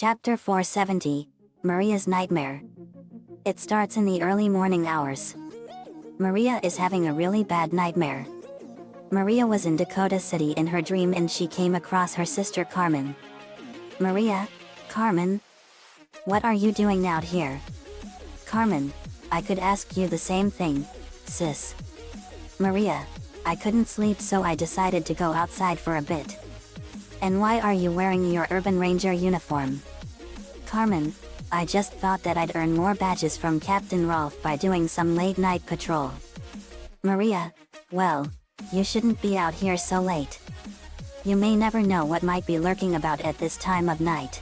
Chapter 470, Maria's Nightmare. It starts in the early morning hours. Maria is having a really bad nightmare. Maria was in Dakota City in her dream and she came across her sister Carmen. Maria, Carmen? What are you doing out here? Carmen, I could ask you the same thing, sis. Maria, I couldn't sleep so I decided to go outside for a bit. And why are you wearing your Urban Ranger uniform? Carmen, I just thought that I'd earn more badges from Captain Rolf by doing some late-night patrol. Maria, well, you shouldn't be out here so late. You may never know what might be lurking about at this time of night.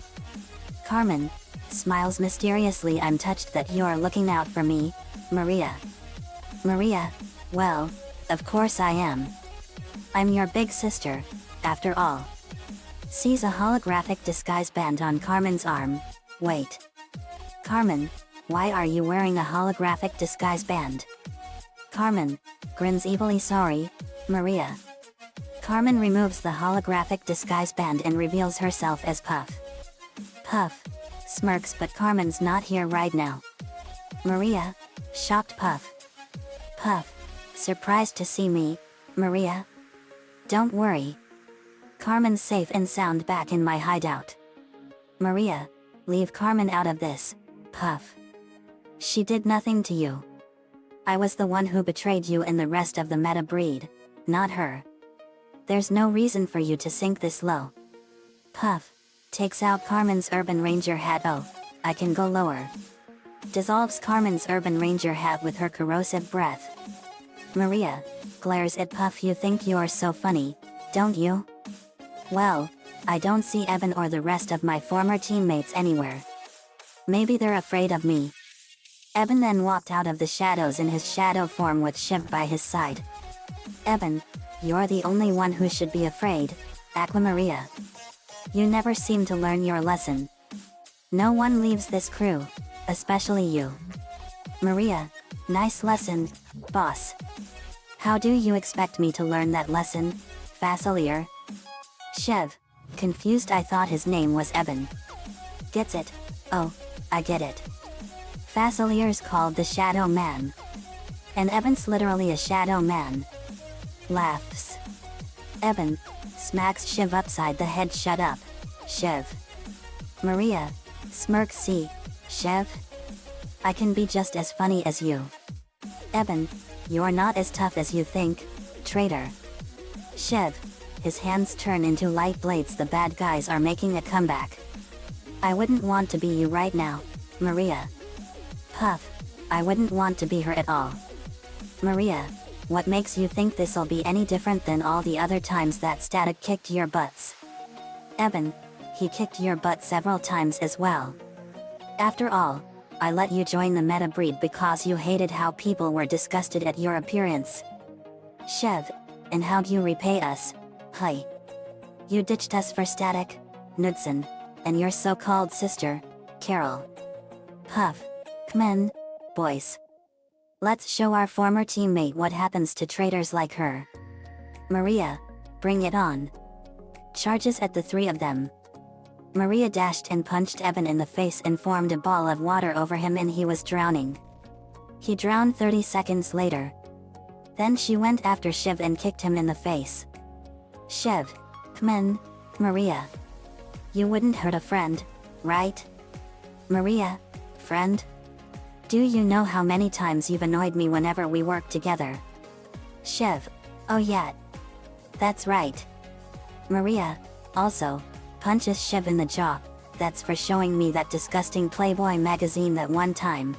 Carmen smiles mysteriously. I'm touched that you're looking out for me, Maria. Maria, well, of course I am. I'm your big sister, after all. Sees a holographic disguise band on Carmen's arm. Wait. Carmen, why are you wearing a holographic disguise band? Carmen grins evilly. Sorry, Maria. Carmen removes the holographic disguise band and reveals herself as Puff. Puff smirks, but Carmen's not here right now. Maria, shocked. Puff. Puff, surprised to see me, Maria? Don't worry. Carmen's safe and sound back in my hideout. Maria, leave Carmen out of this, Puff. She did nothing to you. I was the one who betrayed you and the rest of the meta breed, not her. There's no reason for you to sink this low. Puff takes out Carmen's Urban Ranger hat. Oh, I can go lower. Dissolves Carmen's Urban Ranger hat with her corrosive breath. Maria glares at Puff. You think you're so funny, don't you? Well, I don't see Eben or the rest of my former teammates anywhere. Maybe they're afraid of me. Eben then walked out of the shadows in his shadow form with Shiv by his side. Eben, you're the only one who should be afraid, Aqua Maria. You never seem to learn your lesson. No one leaves this crew, especially you. Maria, nice lesson, boss. How do you expect me to learn that lesson, Facilier? Shiv, confused. I thought his name was Eben. Gets it? Oh, I get it. Facilier's called the Shadow Man. And Eben's literally a Shadow Man. Laughs. Eben smacks Shiv upside the head. Shut up, Shiv. Maria smirks. See, Shiv? I can be just as funny as you. Eben, you're not as tough as you think, traitor. Shiv, his hands turn into light blades. The bad guys are making a comeback. I wouldn't want to be you right now, Maria. Puff, I wouldn't want to be her at all. Maria, what makes you think this'll be any different than all the other times that Static kicked your butts? Eben, he kicked your butt several times as well. After all, I let you join the meta breed because you hated how people were disgusted at your appearance. Shiv, and how'd you repay us? Hi. You ditched us for Static, Knudsen, and your so-called sister, Carol. Puff, come on, boys. Let's show our former teammate what happens to traitors like her. Maria, bring it on. Charges at the three of them. Maria dashed and punched Eben in the face and formed a ball of water over him and he was drowning. He drowned 30 seconds later. Then she went after Shiv and kicked him in the face. Shiv, come on, Maria. You wouldn't hurt a friend, right? Maria, friend? Do you know how many times you've annoyed me whenever we work together? Shiv, oh yeah. That's right. Maria also punches Shiv in the jaw. That's for showing me that disgusting Playboy magazine that one time.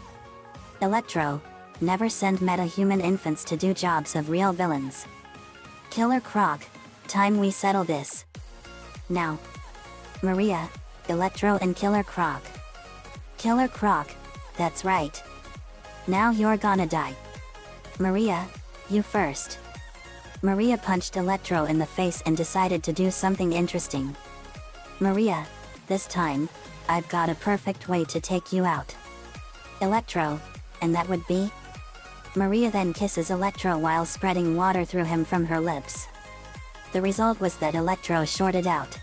Electro, never send meta-human infants to do jobs of real villains. Killer Croc, time we settle this. Now. Maria, Electro and Killer Croc. Killer Croc, that's right. Now you're gonna die. Maria, you first. Maria punched Electro in the face and decided to do something interesting. Maria, this time, I've got a perfect way to take you out. Electro, and that would be? Maria then kisses Electro while spreading water through him from her lips. The result was that Electro shorted out.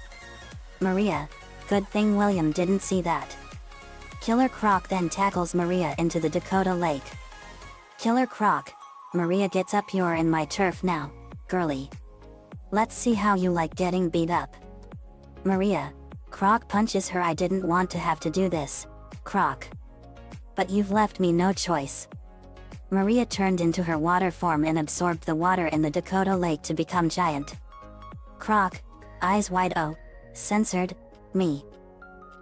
Maria Good thing William didn't see that. Killer Croc then tackles Maria into the Dakota Lake. Killer Croc, Maria gets up. You're in my turf now, girly. Let's see how you like getting beat up. Maria, Croc punches her. I didn't want to have to do this, Croc. But you've left me no choice. Maria turned into her water form and absorbed the water in the Dakota Lake to become giant. Croc, eyes wide. Oh, censored, me.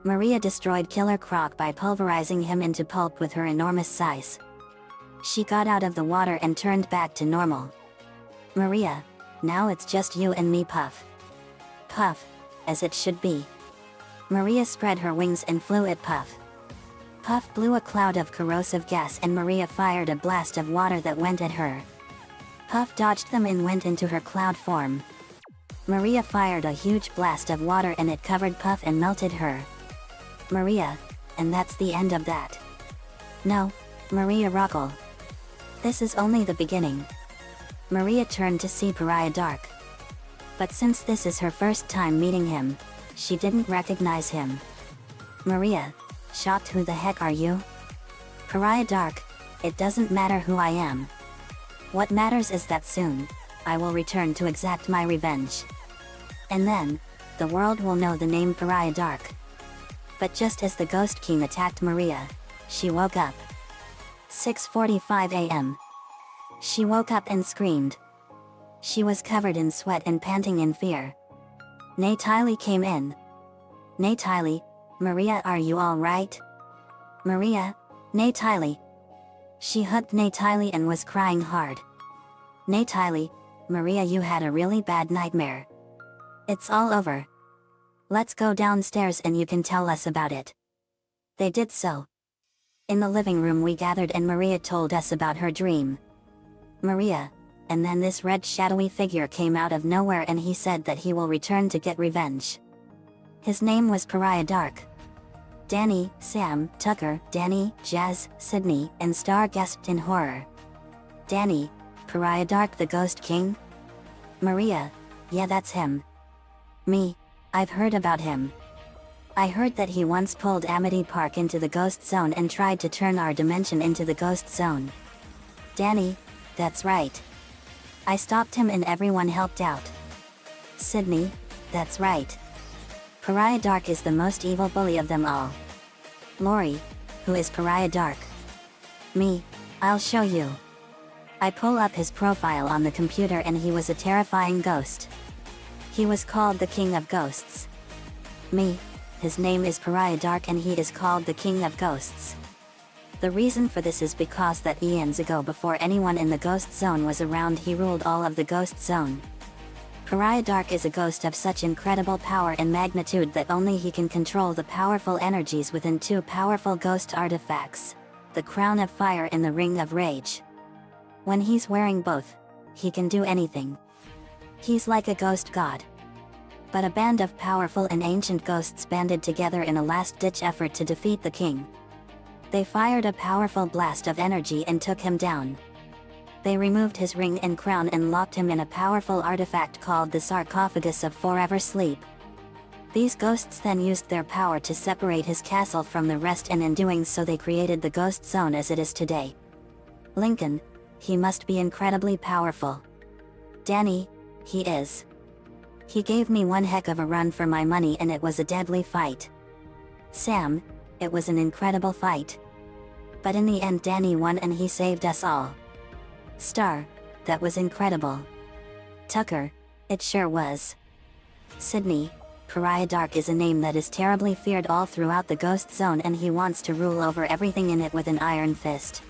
Maria destroyed Killer Croc by pulverizing him into pulp with her enormous size. She got out of the water and turned back to normal. Maria, now it's just you and me, Puff. Puff, as it should be. Maria spread her wings and flew at Puff. Puff blew a cloud of corrosive gas and Maria fired a blast of water that went at her. Puff dodged them and went into her cloud form. Maria fired a huge blast of water and it covered Puff and melted her. Maria, and that's the end of that. No, Maria Rockle. This is only the beginning. Maria turned to see Pariah Dark. But since this is her first time meeting him, she didn't recognize him. Maria, shocked. Who the heck are you? Pariah Dark, it doesn't matter who I am. What matters is that soon, I will return to exact my revenge. And then, the world will know the name Pariah Dark. But just as the Ghost King attacked Maria, she woke up. 6:45 a.m. She woke up and screamed. She was covered in sweat and panting in fear. Natalie came in. Natalie, Maria, are you all right? Maria, Natalie. She hugged Natalie and was crying hard. Natalie, Maria, you had a really bad nightmare. It's all over. Let's go downstairs and you can tell us about it. They did so. In the living room we gathered and Maria told us about her dream. Maria, and then this red shadowy figure came out of nowhere and he said that he will return to get revenge. His name was Pariah Dark. Danny, Sam, Tucker, Danny, Jazz, Sydney, and Star gasped in horror. Danny, Pariah Dark, the Ghost King? Maria, yeah, that's him. Me, I've heard about him. I heard that he once pulled Amity Park into the Ghost Zone and tried to turn our dimension into the Ghost Zone. Danny, that's right. I stopped him and everyone helped out. Sydney, that's right. Pariah Dark is the most evil bully of them all. Lori, who is Pariah Dark? Me, I'll show you. I pull up his profile on the computer and he was a terrifying ghost. He was called the King of Ghosts. Me, his name is Pariah Dark and he is called the King of Ghosts. The reason for this is because that eons ago, before anyone in the Ghost Zone was around, he ruled all of the Ghost Zone. Pariah Dark is a ghost of such incredible power and magnitude that only he can control the powerful energies within two powerful ghost artifacts, the Crown of Fire and the Ring of Rage. When he's wearing both, he can do anything. He's like a ghost god. But a band of powerful and ancient ghosts banded together in a last-ditch effort to defeat the king. They fired a powerful blast of energy and took him down. They removed his ring and crown and locked him in a powerful artifact called the Sarcophagus of Forever Sleep. These ghosts then used their power to separate his castle from the rest, and in doing so they created the Ghost Zone as it is today. Lincoln, he must be incredibly powerful. Danny, he is. He gave me one heck of a run for my money and it was a deadly fight. Sam, it was an incredible fight. But in the end Danny won and he saved us all. Star, that was incredible. Tucker, it sure was. Sydney, Pariah Dark is a name that is terribly feared all throughout the Ghost Zone and he wants to rule over everything in it with an iron fist.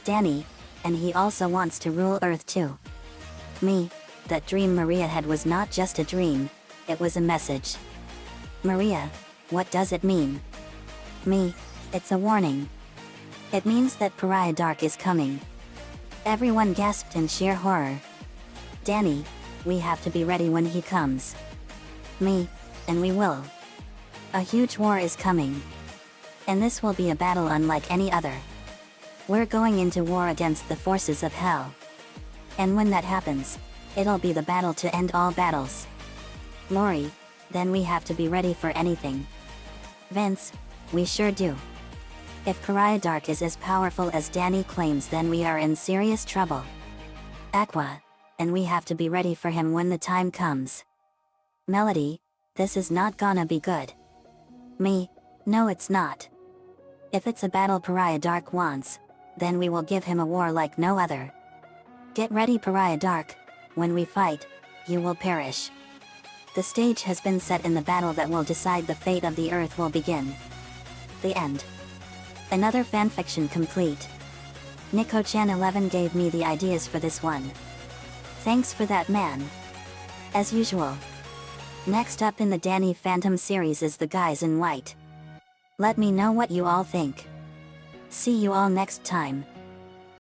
Danny, and he also wants to rule Earth too. Me, that dream Maria had was not just a dream, it was a message. Maria, what does it mean? Me, it's a warning. It means that Pariah Dark is coming. Everyone gasped in sheer horror. Danny, we have to be ready when he comes. Me, and we will. A huge war is coming. And this will be a battle unlike any other. We're going into war against the forces of hell. And when that happens, it'll be the battle to end all battles. Lori, then we have to be ready for anything. Vince, we sure do. If Pariah Dark is as powerful as Danny claims, then we are in serious trouble. Aqua, and we have to be ready for him when the time comes. Melody, this is not gonna be good. Me, no it's not. If it's a battle Pariah Dark wants, then we will give him a war like no other. Get ready Pariah Dark, when we fight, you will perish. The stage has been set and the battle that will decide the fate of the Earth will begin. The end. Another fanfiction complete. Nico-chan 11 gave me the ideas for this one. Thanks for that, man. As usual. Next up in the Danny Phantom series is The Guys in White. Let me know what you all think. See you all next time.